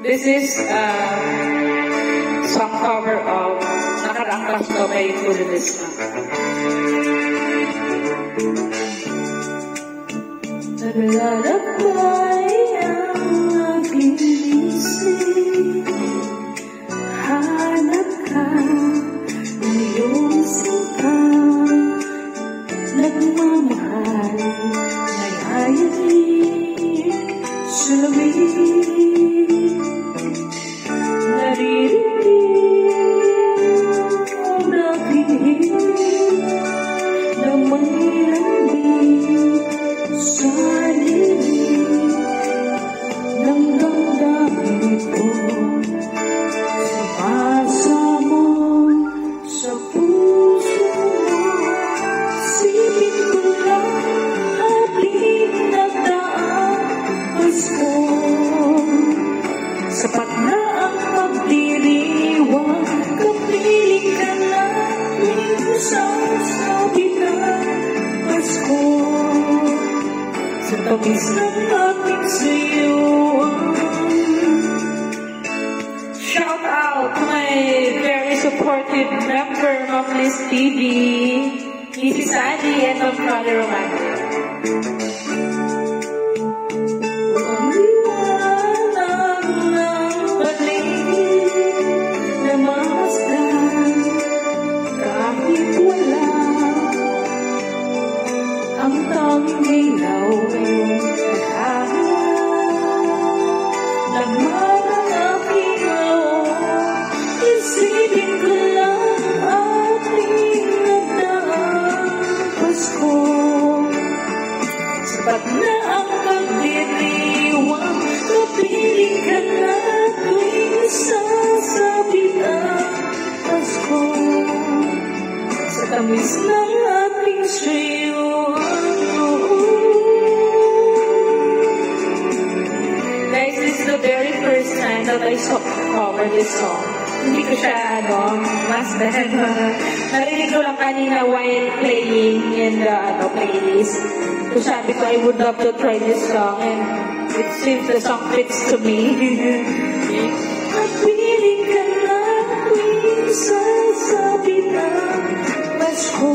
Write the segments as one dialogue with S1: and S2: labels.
S1: This is song cover of Nakaraang Pasko by Kulinis na.
S2: Naglalakbay ang aking isip, hanap ka ng iyong singka, nagmamahal, nayayari sa lamig. Sapat na ang pagdiriwang, kapiling ka na sasabi na Pasko. Sa tamis ng aking siyuan.
S1: Shout out to my very supportive member, Ma'am Liz TV, Mrs. Adi, and Ma'am Father Romantic.
S2: Ang tanging ilaw ay nagmana ng aking loob. Isipin ko lang ating nagdaang Pasko. Sapat na ang pagdiriwang, kapiling ka na tuwing sasabi ang Pasko. Sa tamis ng ating siyuan.
S1: Guys, this is the very first time that I cover this song. Hindi ko siya, mas dahil narinig ko lang kanina while playing in the playlist. So sabi ko, I would love to try this song, and it seems the song fits to me.
S2: Kapiling ka na tuwing sasabi ng Pasko.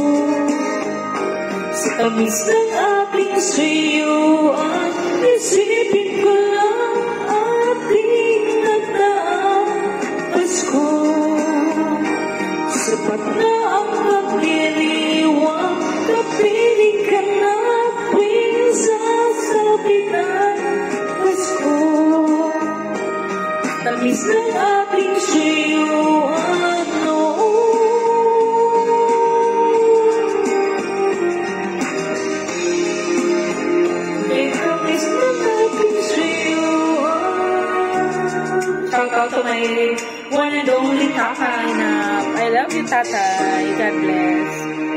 S2: Sa tamis ng aking siyuan, isipin ko lang ating nagdaang Pasko. Sapat na ang pagdiriwang, kapiling ka na tuwing sasabi ng Pasko. Tamis ng ating siyuan,
S1: Shout out to my one and only Tatay na I love you, Tatay. God bless.